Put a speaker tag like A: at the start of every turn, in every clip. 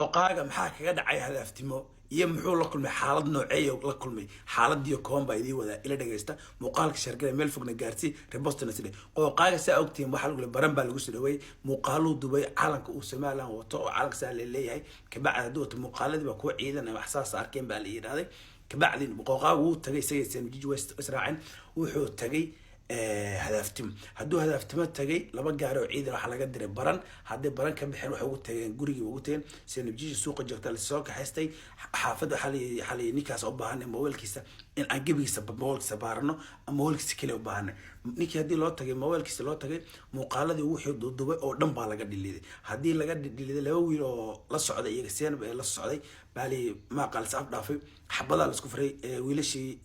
A: وقاعد محاك قد عي هذا افتمو يمحو لكل حالد نوعية لكل مي حالد ديو كون بايدي وذا إلى دقيستا مقالك شركة ميل فوق نجارتي ريبوست نسلي وقاعد سأوقتي محل قول برن بالجوس دوي مقالو دبي عالك وسمع له وطو عالك سال اللي هي كبعد دوت مقالد بكو عيدنا إحساس أركين بالي هذا كبعدين بقاعد وتجي سيد جيجي إسراعين وحو تجي هدفتم هدو هدفتم تجي لما جارو عيد راح على قدر برن هذا برن كم بحين وحوت تجي جوري وقتين سين بيجي السوق الجرتال السوق حستي حافظ حالي نيكاس أباهن موال كيسة إن أجيب يسبب موال سبارنو موال كيس كله أباهن نيك هدي لو تجي موال كيس لو تجي مقالة وحي ضد أو دم بالله قد اللي هدي لقد اللي لو يلو للصعدة يكسين للصعدة بالي ما قال سعب دافي حبلا السكفري ويلشي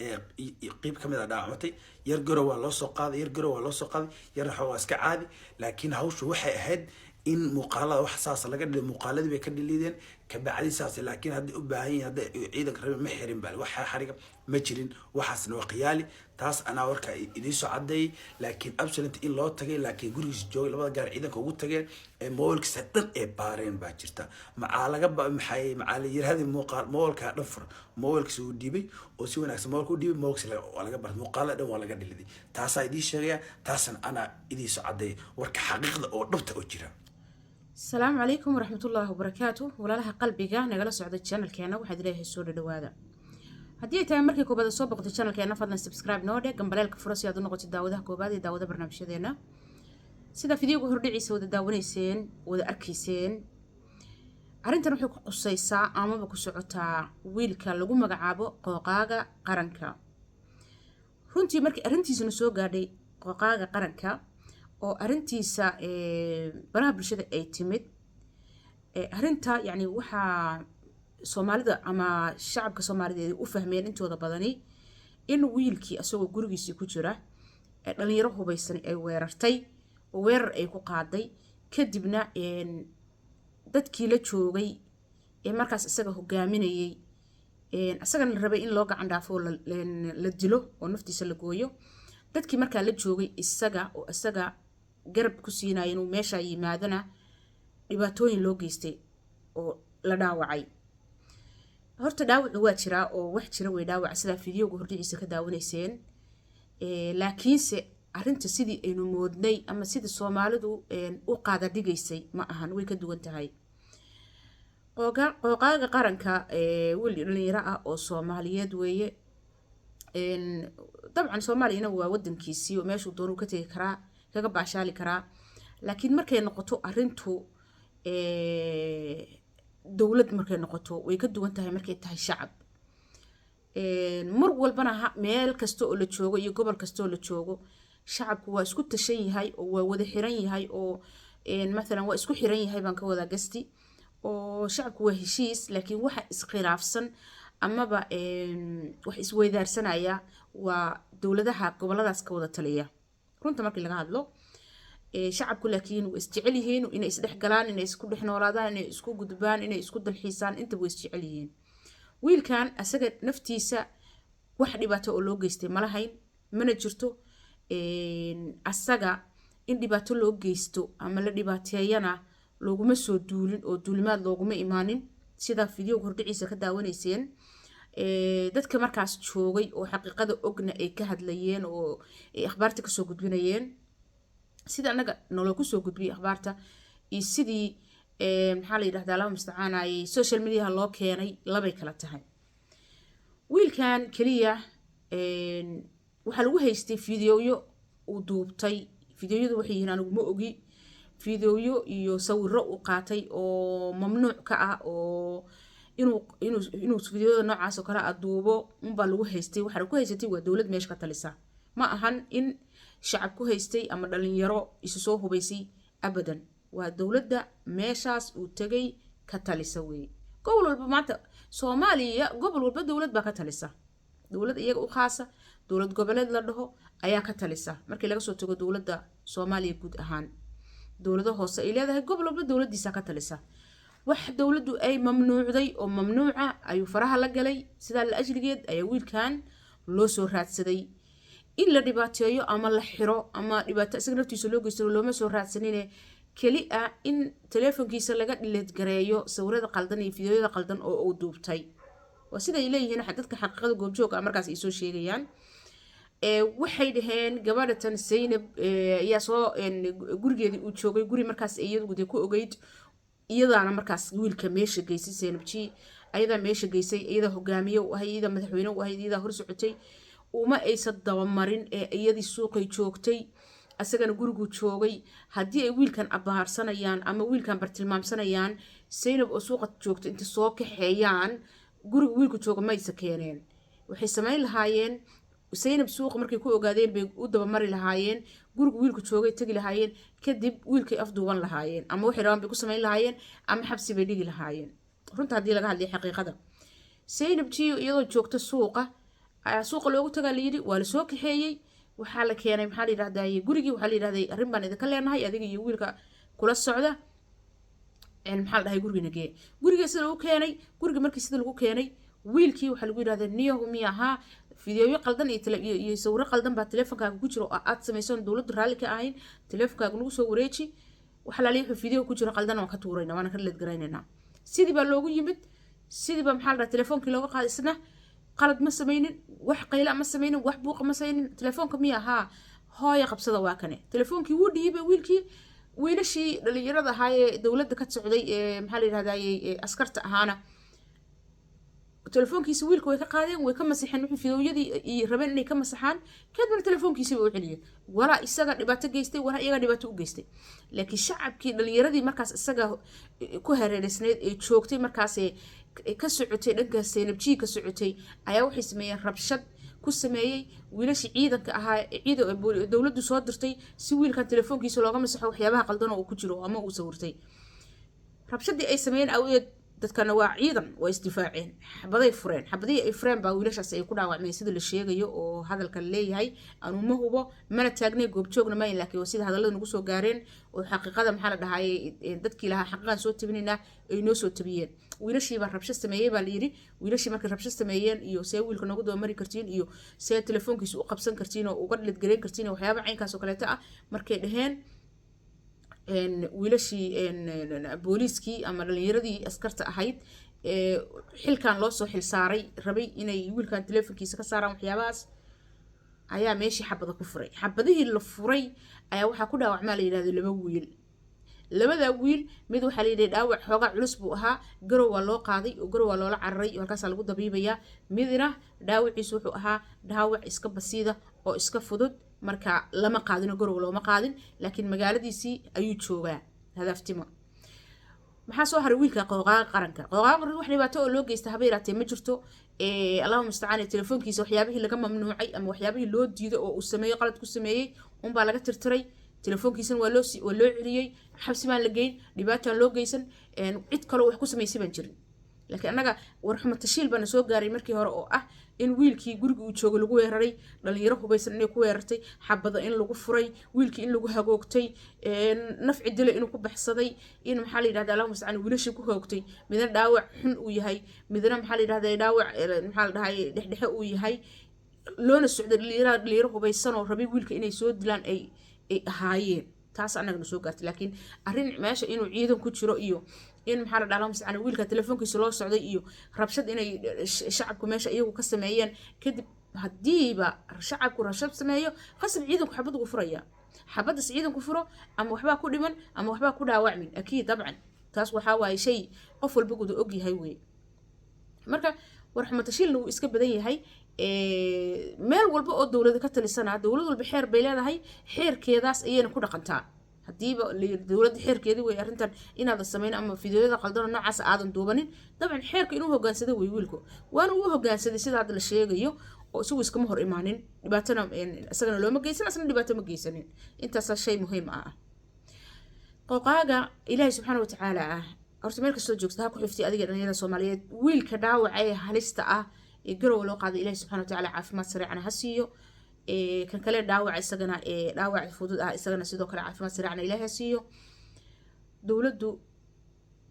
A: قيب كم إذا دعمتي يرجروا ولا سقاط يرجروا ولا سقاط يرحوا اسك عادي لكن هوش وحي أهد إن مقالة وحساس لقد المقالة دي بيكد الليدين كبعدي ساس لكن هذا أباهين هذا عيدك ربي محرم بالي وحى حركة مجرين وحسن وقيالي تاس أنا وركا إديسو عدي لكن أبسلنت إن لو تجي لكن جوريس جوي لبض جار عيدك وجود تجي مولك ستن بارين باجرتا مع لقب محي مع اللي هذه المقال مولك نفر مولك سودي بي وسوي ناس مولك ودي مولك سلا ولا قبل مقالة ده ولا قد اللي تاس إديس شريعة تاس أنا إديسو عدي ورك حقيقة أو نبت أجرا.
B: السلام عليكم ورحمة الله وبركاته ولا لها قلبي جاه نجلس على الشانل كأنه واحد ليه السود الدواذا هدي تاي مركي كوباد الصوب قد الشانل كأنه فضلا سبسكرايب نودة جنب لك فرص يا نقطة الداودة كوباد داودة برنامج ذينا سيدا فيديو هردي سود الداونيسين وذا أركيسين أرنت نروح قصيصة أما بكسعتا ويلك لقوم مجعبو قاقا قرنكا runtii markii arrintiisana soo gaadhay qooqaaga qaranka oo arrintiisa baraha bulshada ay timid arrinta yani waxaa Soomaalida ama shacabka Soomaaliyeed u fahmeen intooda badani in wiilkii asagoo gurigiisa ku jira dhalinyaro hubaysan ay weerartay oo weerar ay ku qaaday kadibna dadkii la joogay markaas isaga hogaaminayay asagana la rabay in loo gacan dhaafo la dilo oo naftiisa la gooyo dadkii markaa la joogay isaga garab ku siinay inuu meesha yimaadana dhibaatooyin loo geystay oo la dhaawacay horta dhaawac waa jira oo wax jira way dhaawac sida fiidiyowga hordiciisa ka daawanayseen laakiinse arrinta sidii aynu moodnay ama sidii Soomaalidu u qaada dhigaysay ma ahan way ka duwan tahay qooqaaga qaranka wiil dhalinyaro ah oo Soomaaliyeed weeye dabcan Soomaaliyana waa wadankiisii oo meeshu doonuu ka tagi karaa kaga baashaali karaa laakiin markay noqoto arrintu dawlad markay noqoto way ka duwan tahay markay tahay shacab mar walbana meel kasta oo la joogo iyo gobol kasta oo la joogo shacabku waa isku tashan yahay oo waa wada xiran yahay oo مثلا waa isku xiran yahay baan ka wada gasti oo shacabku waa heshiis laakiin waxa iskhilaafsan amaba wax isweydaarsanaya waa dawladaha goboladaas ka wada taliya runta markii laga hadlo shacabku laakiin way isjecel yihiin inay isdhex galaan inay isku dhex noolaadaan inay isku gudbaan inay isku dalxiisaan inta way isjecel yihiin wiilkan asaga naftiisa wax dhibaato oo loo geystay ma lahayn mana jirto asaga in dhibaato loo geysto ama la dhibaateeyana looguma soo duulin oo duulimaad looguma imaanin sida fiidiyowga hordiciisa ka daawanayseen dadka markaas joogay oo xaqiiqada ogna ay ka hadlayeen oo akhbaarta ka soo gudbinayeen sida anaga nolol ku soo gudbiyay akhbaarta iyo sidii maxaa la yiraahdaa laba musta'aanay social media loo keenay labay kala tahay wiilkan kaliya waxa lagu haystay fiidiyoyo uu duubtay fiidiyoyadu waxay yihiin anigu ma ogi fiidiyoyo iyo sawirro uu qaatay oo mamnuuc ka ah oo inuu fiidiyoda noocaas oo kala aduubo baa lagu haystay waxa ku haystay waa dawlad meesha ka talisa ma ahan in shacab ku haystay ama dhalinyaro isu soo hubaysay abadan waa dawladda meeshaas uu tagay ka talisa weey gobol walba maanta Soomaaliya gobol walba dawlad baa ka talisa dawlad iyaga u khaasa dawlad goboleed la dhaho ayaa ka talisa markii laga soo tago dawladda Soomaaliya guud ahaan dawladaha hoose ay leedahay gobol walba dawladdiisa ka talisa wax dawladdu ay mamnuucday oo mamnuuca ayuu faraha la galay sida la ajligeed ayaa wiilkan loo soo raadsaday in la dhibaateeyo ama la xiro ama dhibaato isaga naftiisa loo geysto looma soo raadsanine keli ah in teleefonkiisa laga dhileed gareeyo sawirada qaldan iyo fiidiyoyada qaldan oo uu duubtay waa sida ay leeyihiin dadka xaqiiqada goobjooga markaas ay soo sheegayaan waxay dhaheen gabadhatan Zainab ayaa soo gurigeedii uu joogay guri markaas iyadu ku ogeyd iyadaana markaas wiilka meesha geysay Zainab G ayada meesha geysay iyada hogaamiye u ahay iyada madaxweyne u ahay iyada hor socotay uma aysan dabamarin iyadii suuqay joogtay asagana gurigu joogay haddii ay wiilkan abaarsanayaan ama wiilkan bartilmaamsanayaan Zainab oo suuqa joogto inta soo kaxeeyaan guriga wiilku jooga ma aysan keeneen waxay samayn lahaayeen Zainab suuqa markay ku ogaadeen bay u dabamari lahaayeen guriga wiilku joogay tagi lahaayeen kadib wiilkay afduuban lahaayeen ama waxay rabaan bay ku samayn lahaayeen ama xabsi bay dhigi lahaayeen runta haddii laga hadlayo xaqiiqada Zainab G iyadoo joogta suuqa loogu tagaa la yidhi waa la soo kaxeeyey waxaa la keenay maxaa la yidhahdaa gurigii waxaa la yidhahday arrin baan idinka leenahay adiga iyo wiilka kula socda maxaa la dhahay gurigiina gee guriga sida lagu keenay guriga markii sida lagu keenay wiilkii waxaa lagu yidhahdaa niyahu miya ahaa fiidiyoyo qaldan iyo sawiro qaldan baa teleefonkaaga ku jiro oo aad samaysan dowladda raalli ka ahayn teleefonkaaga nagu soo wareeji waxaa laaliya wuxuu fiidiyo ku jiro qaldan waan ka tuurayna waana ka leed garaynaynaa sidii baa loogu yimid sidii baa maxaa la dhahaa telefoonkii looga qaaday isna qalad ma samaynin wax qayla ma samaynin wax buuqa ma samaynin telefoonka miya ahaa hooya qabsada waa kane telefoonkii wuu dhiibay wiilkii wiilashii dhalinyarada ahaa ee dowladda ka socday ee maxaa la yidhahdaa askarta ahaana telefoonkiisa wiilka way ka qaadeen way ka masixeen wixii fiidooyadii ay rabeen inay ka masaxaan kadibna telefoonkiisa way u celiyeen walaa isaga dhibaato geystay walaa iyaga dhibaato u geystay laakiin shacabkii dhalinyaradii markaas isaga ku hareereysneed ee joogtay markaas ka socotay dhanka Zainab G ka socotay ayaa waxay sameeyeen rabshad ku sameeyay wiilashii ciidanka ahaa dowladdu soo dirtay si wiilkan telefoonkiisa looga masaxo waxyaabaha qaldan oo ku jiro ama uu sawirtay rabshadii ay sameeyeen awgeed dadkana waa ciidan way isdifaaceen xabadii ay fureen baa wiilashaas ay ku dhaawacmeen sida la sheegayo oo hadalka leeyahay aanu ma hubo mana taagnay goobjoogna ma laakiin waa sida hadallada nagu soo gaareen oo xaqiiqada maxaa la dhahay dadkii lahaa xaqiiqan soo tabinayna ay noo soo tabiyeen wiilashii baa rabshad sameeyay baa la yiri wiilashii markay rabshad sameeyeen iyo see wiilka nagu dabamari kartiin iyo see telefoonkiisa u qabsan kartiin oo uga dhilid gareyn kartiin waxyaaba caynkaas oo kaleeta ah markay dhaheen wiilashii booliiskii ama dhalinyaradii askarta ahayd xilkan loo soo xilsaaray rabay inay wiilkan telefoonkiisa ka saaraan waxyaabahaas ayaa meeshii xabada ku furay xabadihii la furay ayaa waxaa ku dhaawacmaa la yidhahdo laba wiil labada wiil mid waxaa la yidhi dhaawac xoogaa culus buu ahaa garow waa loo qaaday oo garow waa loola cararay oo halkaasaa lagu dabiibayaa midna dhaawaciisu wuxuu ahaa dhaawac iska basiida oo iska fudud marka lama qaadino garow looma qaadin laakiin magaaladiisii ayuu joogaa hadaftimo maxaa soo haray wiilka qooqaaga qaranka wax dhibaato oo loo geysta haba yaraatee ma jirto allahumma mustacaan telefoonkiisa waxyaabihii laga mamnuucay ama waxyaabihii loo diiday oo uu sameeyo qalad ku sameeyey unbaa laga tirtiray telefoonkiisana waa loo celiyey xabsi baan la geyn dhibaataan loo geysan cid kaloo wax ku samaysay baan jirin laakiin annaga warxuma tashiil baana soo gaaray markii hore oo ah in wiilkii guriga uu joogo lagu weeraray dhalinyaro hubaysan inay ku weerartay xabada in lagu furay wiilkii in lagu hagoogtay nafci dile inuu ku baxsaday in maxaa la yidhahdaa allahumma mustacaan wiilashii ku hoogtay midna dhaawac xun uu yahay midna maxaa la yidhahdaa dhaawac maxaa la dhahay dhexdhexe uu yahay loona socday dhalinyaro hubaysan oo rabay wiilka inay soo dilaan ay ahaayeen taas annagana soo gaartay laakiin arrin meesha inuu ciidan ku jiro iyo in maxaa la dhahaa mas'aan wiilka telefoonkiisa loo socday iyo rabshad inay shacabku meesha iyagu ka sameeyeen kadib hadiiba shacabku rabshad sameeyo qasab ciidanku xabad ugu furaya xabaddas ciidanku furo ama waxbaa ku dhiman ama waxbaa ku dhaawacmin akiid dabcan taas waxaa waaye shay qof walba guda og yahay wey marka warxuma tashiilna wuu iska badan yahay meel walba oo dowlada ka talisana dowlad walba xeer bay leedahay xeerkeedaas ayayna ku dhaqantaa hadiiba dowladda xeerkeedii way arrintan inaadan samayn ama fideoyada qaldano noocaas aadan duubanin dabcan xeerka inuu hogaansada way wiilku waana uu hogaansaday sida hadda la sheegayo oo isagu iskama hor imaanin dhibaatana isagana looma geysan asna dhibaato ma geysanin intaasaa shay muhiim ah qooqaaga ilaahay subxaana watacaala ah horta meel kastoo joogta ha ku xiftay adiga dhalinyarada soomaaliyeed wiilka dhaawaca ee halista ah ee garow loo qaaday ilaahay subxaana watacaala caafimaad sariicana ha siiyo kan kale dhaawac isagana dhaawac fudud ah isagana sidoo kale caafimaad sariicana ilaahay ha siiyo dowladdu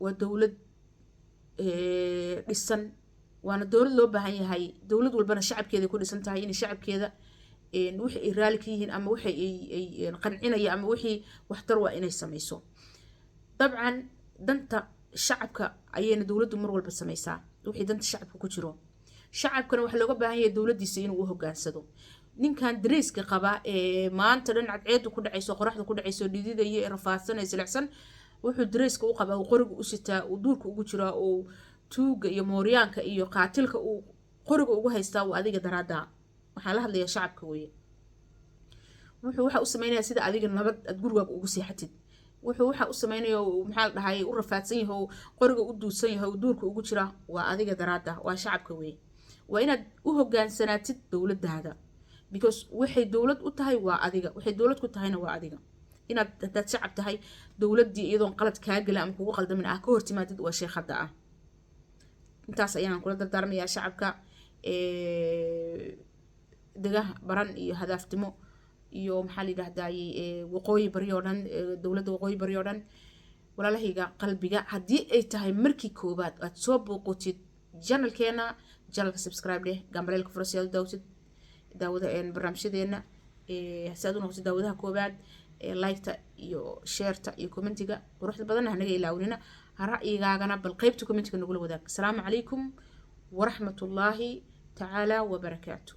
B: waa dowlad dhisan waana dowlad loo baahan yahay dowlad walbana shacabkeeda ku dhisan tahay inay shacabkeeda wixii ay raali ka yihiin ama wixii ay qancinaya ama wixii waxtar waa inay samayso dabcan danta shacabka ayayna dowladdu mar walba samaysaa wixii danta shacabka ku jiro shacabkana waxaa looga baahan yahay dowladdiisa inuu u hoggaansado ninkan dareyska qaba ee maanta dhan cadceedu ku dhacayso qoraxda ku dhacayso dhididaya ee rafaadsan ee silicsan wuxuu dareyska u qabaa uu qoriga u sitaa uu duurka ugu jiraa uu tuuga iyo mooryaanka iyo qaatilka uu qoriga ugu haystaa uu adiga daraada waxaan la hadlayaa shacabka weeye wuxuu waxa u sameynaya sida adiga nabad aad gurigaaga ugu seexatid wuxuu waxa u sameynaya maxaa la dhahay u rafaadsan yahay qoriga u duusan yahay duurka ugu jira waa adiga daraada waa shacabka weeye waa inaad u hoggaansanaatid dowladdaada because waxay dowlad u tahay waa adiga waxay dowlad ku tahayna waa adiga inaad hadaad shacab tahay dowladdii iyadoon qalad kaa gala ama kugu qaldamin ah ka hortimaadid waa shay khada ah intaas ayaan kula dardaarmayaa shacabka degaha baran iyo hadaaftimo iyo maxaa la yidhahdayey waqooyi bari oo dhan dowladda waqooyi bari oo dhan walaalahayga qalbiga haddii ay tahay markii koobaad aad soo booqotid janalkeena janalka subscribe dheh gambaleelka fura si aad u daawatid daawada barnaamijyadeena si aad u noqotid daawadaha koobaad liketa iyo shareta iyo commentiga quruxda badanna hanaga ilaawnina ra'yigaagana bal qaybta commentiga nagula wadaag asalaamu calaykum waraxmatullaahi tacaala wabarakaatu